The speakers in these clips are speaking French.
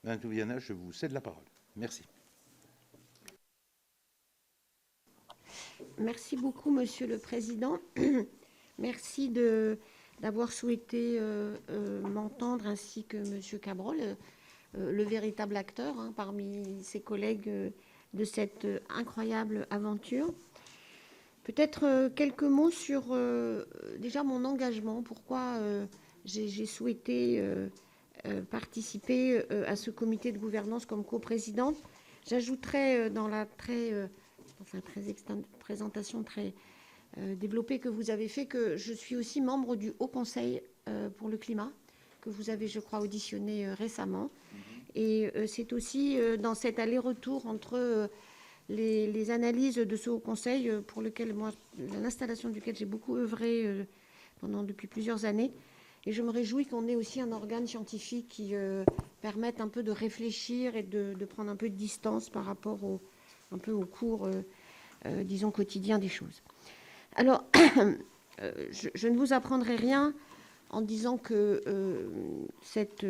Madame Toubiana, je vous cède la parole. Merci. Merci beaucoup, Monsieur le Président. Merci d'avoir souhaité m'entendre, ainsi que Monsieur Cabrol, le véritable acteur parmi ses collègues de cette incroyable aventure. Peut-être quelques mots sur déjà mon engagement, pourquoi j'ai souhaité participer à ce comité de gouvernance comme coprésidente. J'ajouterais dans la présentation très développée que vous avez fait que je suis aussi membre du Haut Conseil pour le climat, que vous avez, je crois, auditionné récemment. Et c'est aussi dans cet aller-retour entre les analyses de ce Haut Conseil, pour lequel moi, l'installation duquel j'ai beaucoup œuvré depuis plusieurs années. Et je me réjouis qu'on ait aussi un organe scientifique qui permette un peu de réfléchir et de prendre un peu de distance par rapport un peu au cours, disons, quotidien des choses. Alors, je ne vous apprendrai rien en disant que cette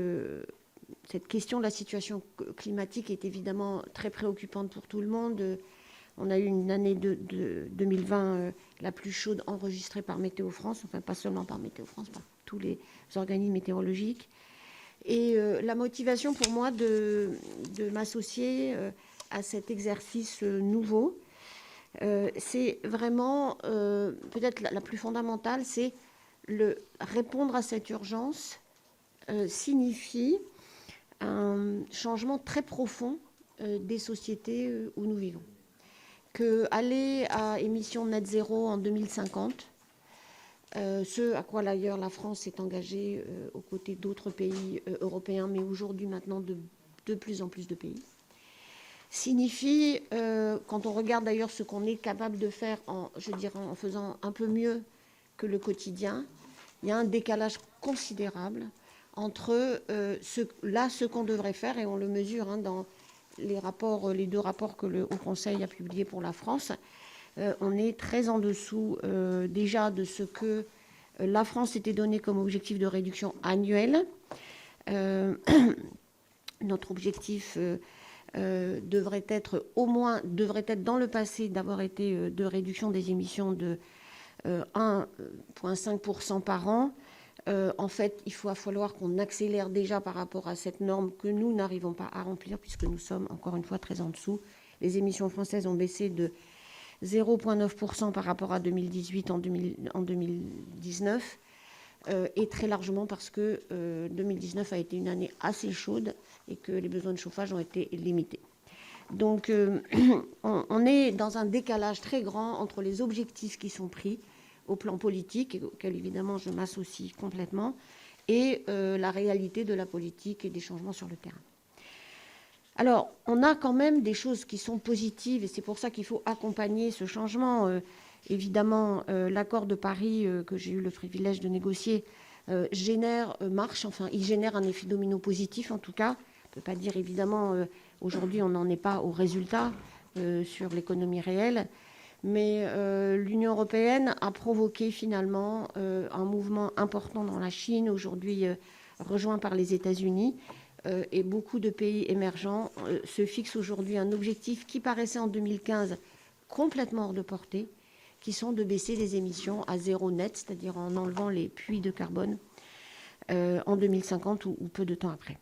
question de la situation climatique est évidemment très préoccupante pour tout le monde. On a eu une année de 2020 la plus chaude enregistrée par Météo France, enfin pas seulement par Météo France, par tous les organismes météorologiques. Et la motivation pour moi de m'associer à cet exercice nouveau, c'est vraiment, peut-être la plus fondamentale, c'est répondre à cette urgence signifie un changement très profond des sociétés où nous vivons. Qu'aller à émissions net zéro en 2050, ce à quoi d'ailleurs la France s'est engagée aux côtés d'autres pays européens, mais aujourd'hui maintenant de plus en plus de pays, signifie, quand on regarde d'ailleurs ce qu'on est capable de faire, je dirais, en faisant un peu mieux que le quotidien, il y a un décalage considérable entre ce qu'on devrait faire, et on le mesure dans les deux rapports que le Haut Conseil a publiés pour la France. On est très en dessous déjà de ce que la France s'était donné comme objectif de réduction annuelle. Notre objectif devrait être dans le passé d'avoir été de réduction des émissions de 1,5% par an. En fait, il va falloir qu'on accélère déjà par rapport à cette norme que nous n'arrivons pas à remplir, puisque nous sommes encore une fois très en dessous. Les émissions françaises ont baissé de 0,9% par rapport à 2018 en 2019, et très largement parce que 2019 a été une année assez chaude et que les besoins de chauffage ont été limités. Donc on est dans un décalage très grand entre les objectifs qui sont pris au plan politique, auquel évidemment je m'associe complètement, et la réalité de la politique et des changements sur le terrain. Alors, on a quand même des choses qui sont positives, et c'est pour ça qu'il faut accompagner ce changement. Évidemment, l'accord de Paris que j'ai eu le privilège de négocier il génère un effet domino positif en tout cas. On ne peut pas dire évidemment, aujourd'hui on n'en est pas au résultat sur l'économie réelle, mais l'Union européenne a provoqué finalement un mouvement important dans la Chine, aujourd'hui rejoint par les États-Unis, et beaucoup de pays émergents se fixent aujourd'hui un objectif qui paraissait en 2015 complètement hors de portée, qui sont de baisser les émissions à zéro net, c'est-à-dire en enlevant les puits de carbone en 2050 ou peu de temps après.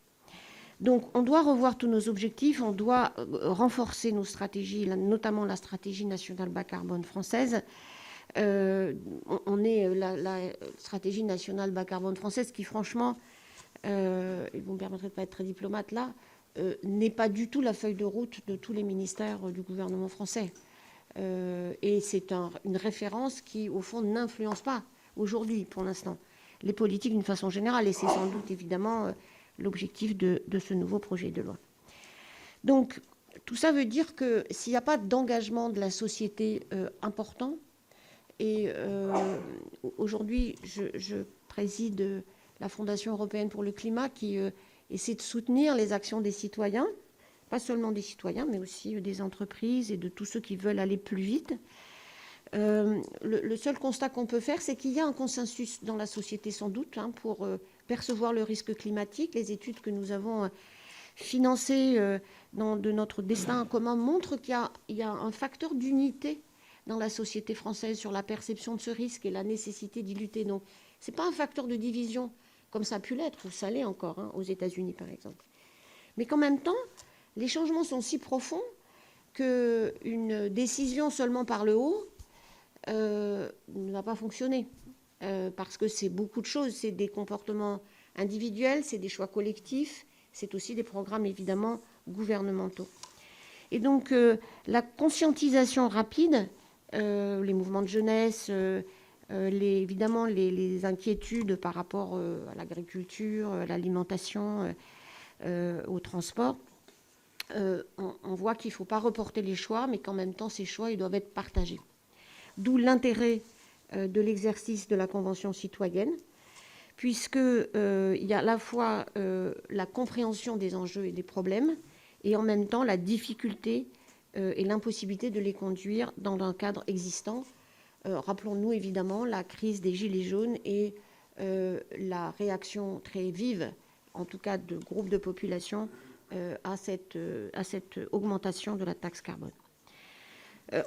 Donc on doit revoir tous nos objectifs, on doit renforcer nos stratégies, notamment la stratégie nationale bas carbone française. On est la stratégie nationale bas carbone française qui, franchement, et vous me permettrez de ne pas être très diplomate là, n'est pas du tout la feuille de route de tous les ministères du gouvernement français. Et c'est une référence qui, au fond, n'influence pas aujourd'hui, pour l'instant, les politiques d'une façon générale. Et c'est sans doute, évidemment, l'objectif de ce nouveau projet de loi. Donc, tout ça veut dire que s'il n'y a pas d'engagement de la société important, et aujourd'hui, je préside la Fondation européenne pour le climat qui essaie de soutenir les actions des citoyens, pas seulement des citoyens, mais aussi des entreprises et de tous ceux qui veulent aller plus vite. Le seul constat qu'on peut faire, c'est qu'il y a un consensus dans la société, sans doute, pour percevoir le risque climatique. Les études que nous avons financer de notre destin commun montre qu'il y a un facteur d'unité dans la société française sur la perception de ce risque et la nécessité d'y lutter. Donc, ce n'est pas un facteur de division comme ça a pu l'être, ou ça l'est encore, hein, aux États-Unis par exemple. Mais qu'en même temps, les changements sont si profonds qu'une décision seulement par le haut ne va pas fonctionner. Parce que c'est beaucoup de choses, c'est des comportements individuels, c'est des choix collectifs, c'est aussi des programmes évidemment gouvernementaux. Et donc la conscientisation rapide, les mouvements de jeunesse, évidemment les inquiétudes par rapport à l'agriculture, à l'alimentation, au transport, on voit qu'il ne faut pas reporter les choix, mais qu'en même temps ces choix ils doivent être partagés. D'où l'intérêt de l'exercice de la Convention citoyenne, puisqu'il y a à la fois la compréhension des enjeux et des problèmes, et en même temps la difficulté et l'impossibilité de les conduire dans un cadre existant. Rappelons-nous évidemment la crise des Gilets jaunes et la réaction très vive, en tout cas de groupes de population, à cette augmentation de la taxe carbone.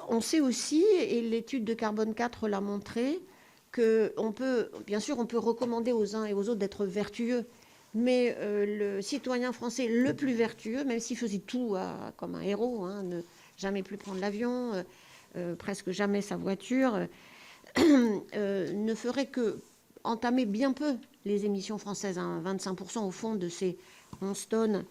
On sait aussi, et l'étude de Carbone 4 l'a montré, qu'on peut, bien sûr, on peut recommander aux uns et aux autres d'être vertueux, mais le citoyen français le plus vertueux, même s'il faisait tout comme un héros, hein, ne jamais plus prendre l'avion, presque jamais sa voiture, ne ferait que entamer bien peu les émissions françaises, hein, 25% au fond de ces 11 tonnes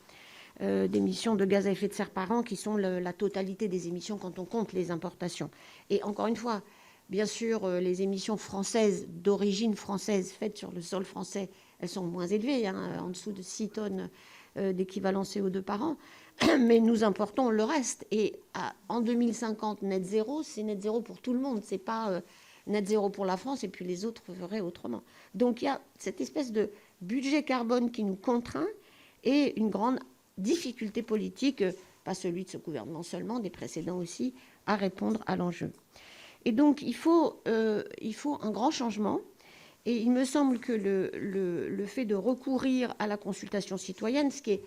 d'émissions de gaz à effet de serre par an, qui sont la totalité des émissions quand on compte les importations. Et encore une fois, bien sûr, les émissions françaises, d'origine française, faites sur le sol français, elles sont moins élevées, hein, en dessous de 6 tonnes d'équivalent CO2 par an, mais nous importons le reste. Et en 2050, net zéro, c'est net zéro pour tout le monde, c'est pas net zéro pour la France, et puis les autres feraient autrement. Donc il y a cette espèce de budget carbone qui nous contraint, et une grande difficulté politique, pas celui de ce gouvernement seulement, des précédents aussi, à répondre à l'enjeu. Et donc, il faut un grand changement. Et il me semble que le fait de recourir à la consultation citoyenne, ce qui est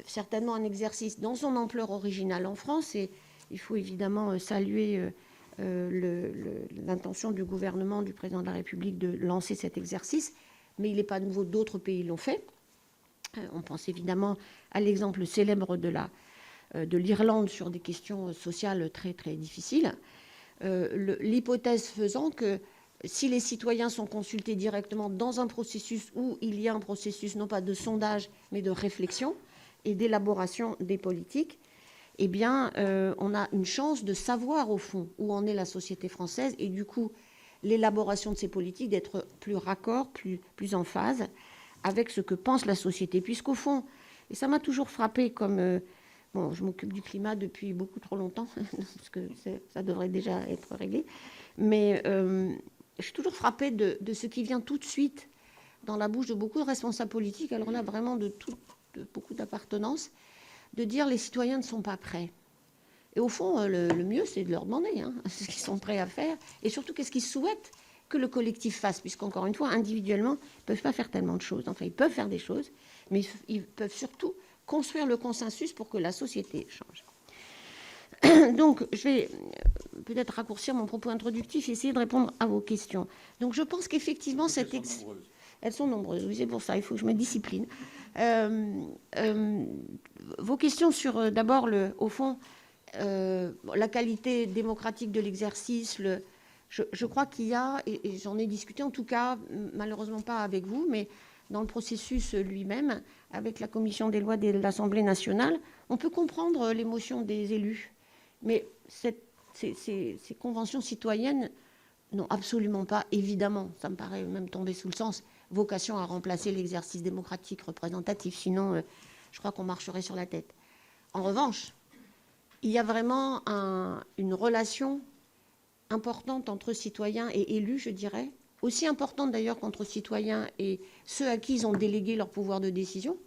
certainement un exercice dans son ampleur originale en France, et il faut évidemment saluer l'intention du gouvernement, du président de la République de lancer cet exercice, mais il n'est pas nouveau, d'autres pays l'ont fait. On pense évidemment à l'exemple célèbre de l'Irlande sur des questions sociales très, très difficiles. L'hypothèse faisant que si les citoyens sont consultés directement dans un processus où il y a un processus non pas de sondage, mais de réflexion et d'élaboration des politiques, eh bien, on a une chance de savoir au fond où en est la société française et du coup, l'élaboration de ces politiques d'être plus raccord, plus en phase avec ce que pense la société. Puisqu'au fond, et ça m'a toujours frappé comme... bon, je m'occupe du climat depuis beaucoup trop longtemps, parce que ça devrait déjà être réglé, mais je suis toujours frappée de ce qui vient tout de suite dans la bouche de beaucoup de responsables politiques, alors là, vraiment de beaucoup d'appartenance, de dire les citoyens ne sont pas prêts. Et au fond, le mieux, c'est de leur demander ce qu'ils sont prêts à faire, et surtout qu'est-ce qu'ils souhaitent que le collectif fasse, puisqu'encore une fois, individuellement, ils ne peuvent pas faire tellement de choses. Enfin, ils peuvent faire des choses, mais ils peuvent surtout construire le consensus pour que la société change. Donc, je vais peut-être raccourcir mon propos introductif et essayer de répondre à vos questions. Donc, je pense qu'effectivement, elles sont nombreuses. Oui, c'est pour ça, il faut que je me discipline. Vos questions sur, d'abord, au fond, la qualité démocratique de l'exercice, je crois qu'il y a, et j'en ai discuté en tout cas, malheureusement pas avec vous, mais dans le processus lui-même, avec la commission des lois de l'Assemblée nationale, on peut comprendre l'émotion des élus. Mais ces conventions citoyennes n'ont absolument pas, évidemment, ça me paraît même tomber sous le sens, vocation à remplacer l'exercice démocratique représentatif. Sinon, je crois qu'on marcherait sur la tête. En revanche, il y a vraiment une relation importante entre citoyens et élus, je dirais, aussi importante d'ailleurs qu'entre citoyens et ceux à qui ils ont délégué leur pouvoir de décision,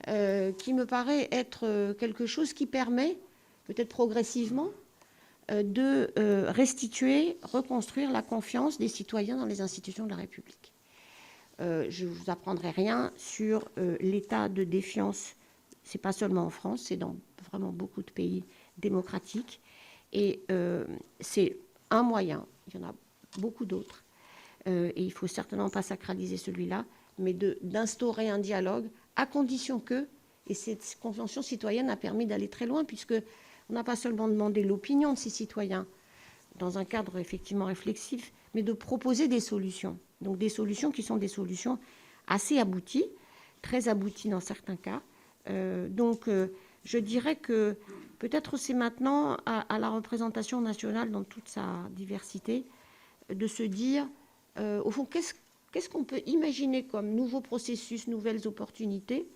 qui me paraît être quelque chose qui permet, peut-être progressivement, de restituer, reconstruire la confiance des citoyens dans les institutions de la République. Je ne vous apprendrai rien sur l'état de défiance c'est pas seulement en France, c'est dans vraiment beaucoup de pays démocratiques. Et c'est un moyen, il y en a beaucoup d'autres, et il ne faut certainement pas sacraliser celui-là, mais d'instaurer un dialogue, à condition que, et cette convention citoyenne a permis d'aller très loin, puisqu'on n'a pas seulement demandé l'opinion de ces citoyens, dans un cadre effectivement réflexif, mais de proposer des solutions. Donc des solutions qui sont des solutions assez abouties, très abouties dans certains cas. Je dirais que peut-être c'est maintenant à la représentation nationale dans toute sa diversité de se dire, au fond, qu'est-ce qu'on peut imaginer comme nouveaux processus, nouvelles opportunités,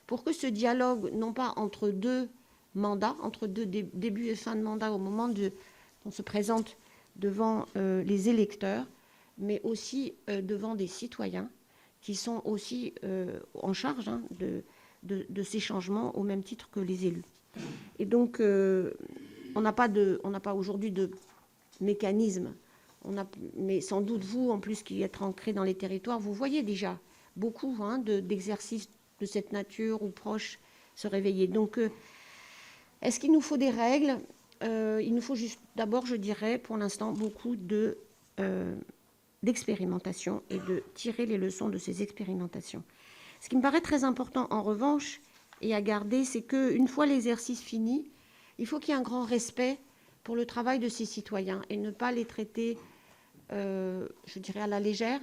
pour que ce dialogue, non pas entre deux mandats, entre deux début et fin de mandat, au moment on se présente devant les électeurs, mais aussi devant des citoyens qui sont aussi en charge de ces changements au même titre que les élus. Et donc, on n'a pas aujourd'hui de mécanisme. Mais sans doute vous, en plus, qui êtes ancré dans les territoires, vous voyez déjà beaucoup d'exercices de cette nature ou proches se réveiller. Donc, est-ce qu'il nous faut des règles ? Il nous faut juste, d'abord, je dirais, pour l'instant, beaucoup d'expérimentation et de tirer les leçons de ces expérimentations. Ce qui me paraît très important, en revanche, et à garder, c'est qu'une fois l'exercice fini, il faut qu'il y ait un grand respect pour le travail de ces citoyens et ne pas les traiter, je dirais, à la légère.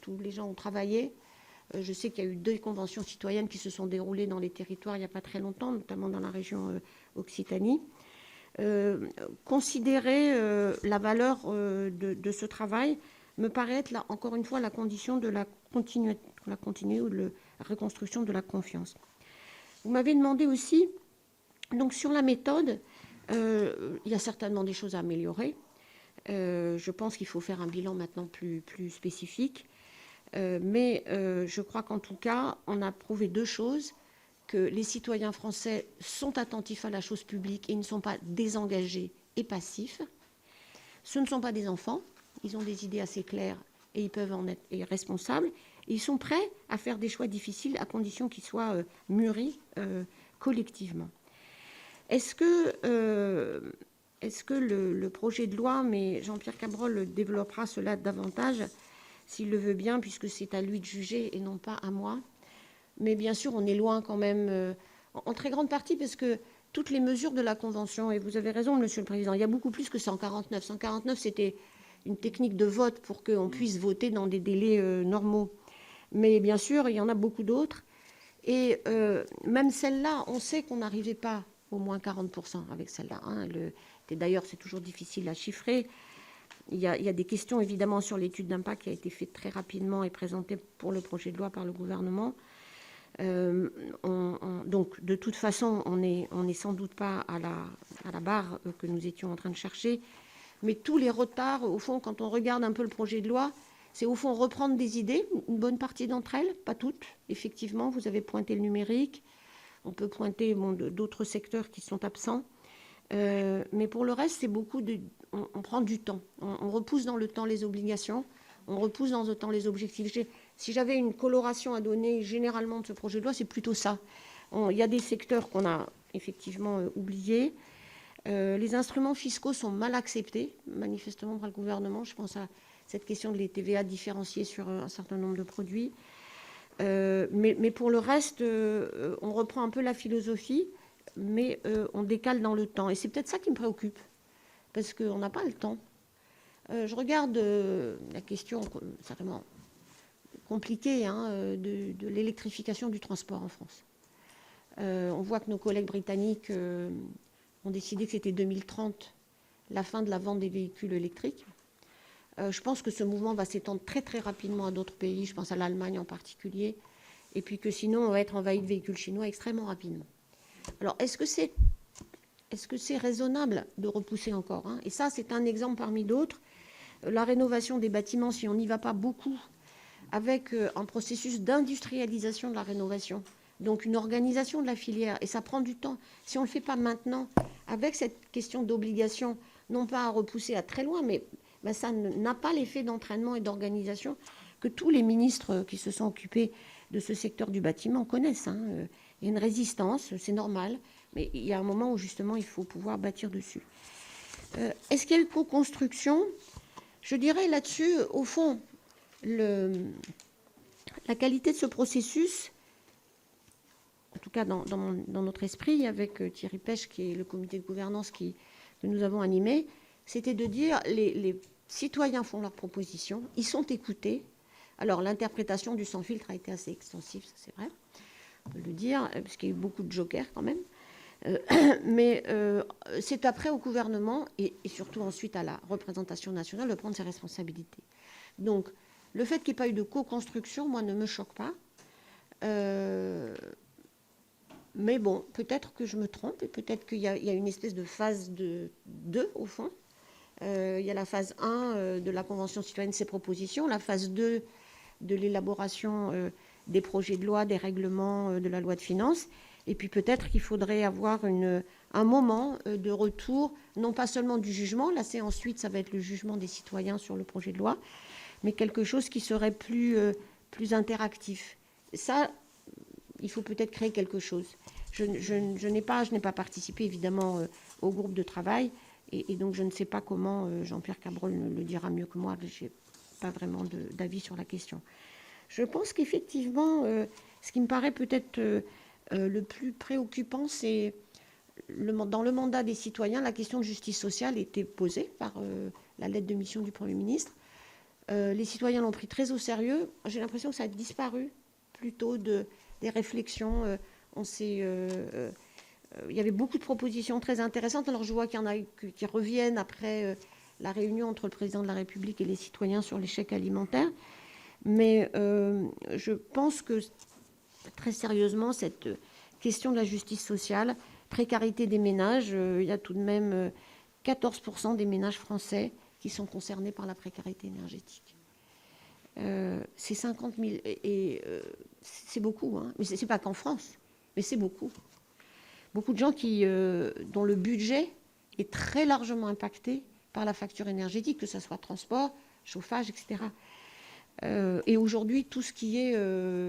Tous les gens ont travaillé. Je sais qu'il y a eu 2 conventions citoyennes qui se sont déroulées dans les territoires il n'y a pas très longtemps, notamment dans la région Occitanie. Considérer la valeur de ce travail me paraît être, là, encore une fois, la condition de la continuité ou de la reconstruction de la confiance. Vous m'avez demandé aussi, donc sur la méthode, il y a certainement des choses à améliorer. Je pense qu'il faut faire un bilan maintenant plus spécifique. Mais je crois qu'en tout cas, on a prouvé 2 choses, que les citoyens français sont attentifs à la chose publique et ne sont pas désengagés et passifs. Ce ne sont pas des enfants, ils ont des idées assez claires et ils peuvent en être responsables. Et ils sont prêts à faire des choix difficiles à condition qu'ils soient mûris collectivement. Est-ce que le projet de loi, mais Jean-Pierre Cabrol développera cela davantage, s'il le veut bien, puisque c'est à lui de juger et non pas à moi. Mais bien sûr, on est loin quand même, en très grande partie, parce que toutes les mesures de la Convention, et vous avez raison, Monsieur le Président, il y a beaucoup plus que 149. 149, c'était une technique de vote pour qu'on puisse voter dans des délais normaux. Mais bien sûr, il y en a beaucoup d'autres. Et même celle-là, on sait qu'on n'arrivait pas au moins 40% avec celle-là. D'ailleurs, c'est toujours difficile à chiffrer. Il y a des questions, évidemment, sur l'étude d'impact qui a été faite très rapidement et présentée pour le projet de loi par le gouvernement. Donc, de toute façon, on n'est sans doute pas à la barre que nous étions en train de chercher. Mais tous les retards, au fond, quand on regarde un peu le projet de loi, c'est au fond reprendre des idées, une bonne partie d'entre elles, pas toutes. Effectivement, vous avez pointé le numérique. On peut pointer d'autres secteurs qui sont absents. Mais pour le reste, c'est beaucoup on prend du temps. On repousse dans le temps les obligations. On repousse dans le temps les objectifs. Si j'avais une coloration à donner généralement de ce projet de loi, c'est plutôt ça. Il y a des secteurs qu'on a effectivement oubliés. Les instruments fiscaux sont mal acceptés, manifestement, par le gouvernement. Je pense à cette question de les TVA différenciés sur un certain nombre de produits. Mais pour le reste, on reprend un peu la philosophie, mais on décale dans le temps. Et c'est peut-être ça qui me préoccupe, parce qu'on n'a pas le temps. Je regarde la question certainement compliquée de l'électrification du transport en France. On voit que nos collègues britanniques ont décidé que c'était 2030, la fin de la vente des véhicules électriques. Je pense que ce mouvement va s'étendre très très rapidement à d'autres pays, je pense à l'Allemagne en particulier, et puis que sinon on va être envahi de véhicules chinois extrêmement rapidement. Alors est-ce que c'est raisonnable de repousser encore, Et ça, c'est un exemple parmi d'autres. La rénovation des bâtiments, si on n'y va pas beaucoup, avec un processus d'industrialisation de la rénovation, donc une organisation de la filière, et ça prend du temps. Si on ne le fait pas maintenant, avec cette question d'obligation, non pas à repousser à très loin, mais ça n'a pas l'effet d'entraînement et d'organisation que tous les ministres qui se sont occupés de ce secteur du bâtiment connaissent. Il y a une résistance, c'est normal, mais il y a un moment où justement il faut pouvoir bâtir dessus. Est-ce qu'il y a eu co-construction? Je dirais là-dessus, au fond, la qualité de ce processus, en tout cas dans notre esprit, avec Thierry Pêche, qui est le comité de gouvernance que nous avons animé, c'était de dire les citoyens font leurs propositions, ils sont écoutés. Alors l'interprétation du sans filtre a été assez extensive, ça c'est vrai, on peut le dire, parce qu'il y a eu beaucoup de jokers quand même. Mais c'est après au gouvernement et surtout ensuite à la représentation nationale de prendre ses responsabilités. Donc le fait qu'il n'y ait pas eu de co-construction, moi, ne me choque pas. Mais bon, peut-être que je me trompe et peut-être qu'il y a une espèce de phase 2 au fond. Il y a la phase 1 de la Convention citoyenne, ses propositions, la phase 2 de l'élaboration des projets de loi, des règlements de la loi de finances. Et puis peut-être qu'il faudrait avoir un moment de retour, non pas seulement du jugement, là c'est ensuite, ça va être le jugement des citoyens sur le projet de loi, mais quelque chose qui serait plus interactif. Ça, il faut peut-être créer quelque chose. Je n'ai pas participé évidemment au groupe de travail, et donc je ne sais pas comment, Jean-Pierre Cabrol le dira mieux que moi, je n'ai pas vraiment d'avis sur la question. Je pense qu'effectivement, ce qui me paraît peut-être le plus préoccupant, c'est dans le mandat des citoyens, la question de justice sociale était posée par la lettre de mission du Premier ministre. Les citoyens l'ont pris très au sérieux. J'ai l'impression que ça a disparu plutôt des réflexions. Il y avait beaucoup de propositions très intéressantes. Alors je vois qu'il y en a qui reviennent après la réunion entre le président de la République et les citoyens sur les chèques alimentaires. Mais je pense que très sérieusement, cette question de la justice sociale, précarité des ménages, il y a tout de même 14% des ménages français qui sont concernés par la précarité énergétique. C'est 50 000, et c'est beaucoup, hein. Mais c'est pas qu'en France, mais c'est beaucoup. Beaucoup de gens dont le budget est très largement impacté par la facture énergétique, que ce soit transport, chauffage, etc. Et aujourd'hui, tout ce qui est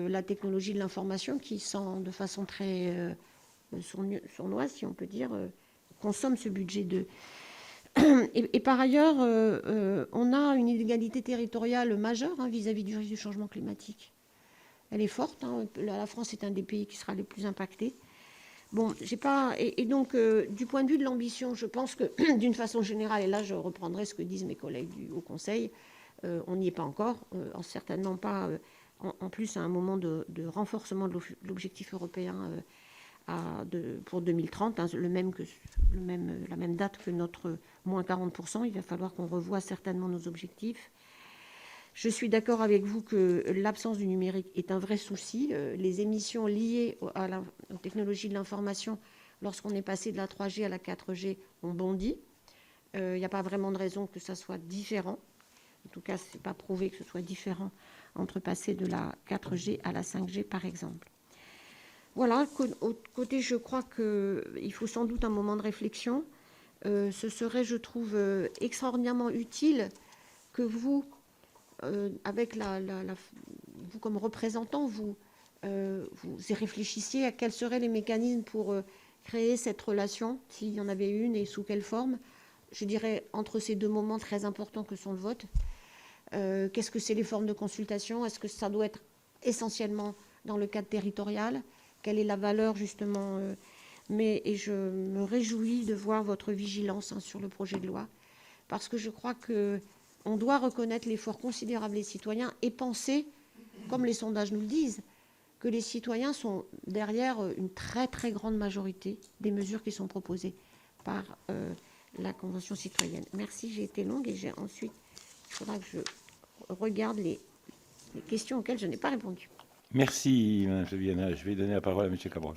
la technologie de l'information, qui sont de façon très sournoise, si on peut dire, consomme ce budget de... Et par ailleurs, on a une inégalité territoriale majeure vis-à-vis du risque du changement climatique. Elle est forte. La France est un des pays qui sera le plus impacté. Bon, j'ai pas... Et donc, du point de vue de l'ambition, je pense que, d'une façon générale, et là, je reprendrai ce que disent mes collègues du Haut Conseil, on n'y est pas encore, certainement pas, en plus, à un moment de renforcement de l'objectif européen pour 2030, la même date que notre moins 40%. Il va falloir qu'on revoie certainement nos objectifs. Je suis d'accord avec vous que l'absence du numérique est un vrai souci. Les émissions liées aux technologies de l'information, lorsqu'on est passé de la 3G à la 4G, ont bondi. Il n'y a pas vraiment de raison que ça soit différent. En tout cas, ce n'est pas prouvé que ce soit différent entre passer de la 4G à la 5G, par exemple. Voilà, côté, je crois qu'il faut sans doute un moment de réflexion. Ce serait, je trouve, extraordinairement utile que vous, avec vous comme représentant, vous y réfléchissiez à quels seraient les mécanismes pour créer cette relation, s'il y en avait une, et sous quelle forme, je dirais, entre ces deux moments très importants que sont le vote. Qu'est-ce que c'est les formes de consultation? Est-ce que ça doit être essentiellement dans le cadre territorial? Quelle est la valeur, justement et je me réjouis de voir votre vigilance sur le projet de loi, parce que je crois qu'on doit reconnaître l'effort considérable des citoyens et penser, comme les sondages nous le disent, que les citoyens sont derrière une très très grande majorité des mesures qui sont proposées par la Convention citoyenne. Merci, j'ai été longue et ensuite, il faudra que je regarde les questions auxquelles je n'ai pas répondu. Merci, Mme Geviana. Je vais donner la parole à M. Cabrol.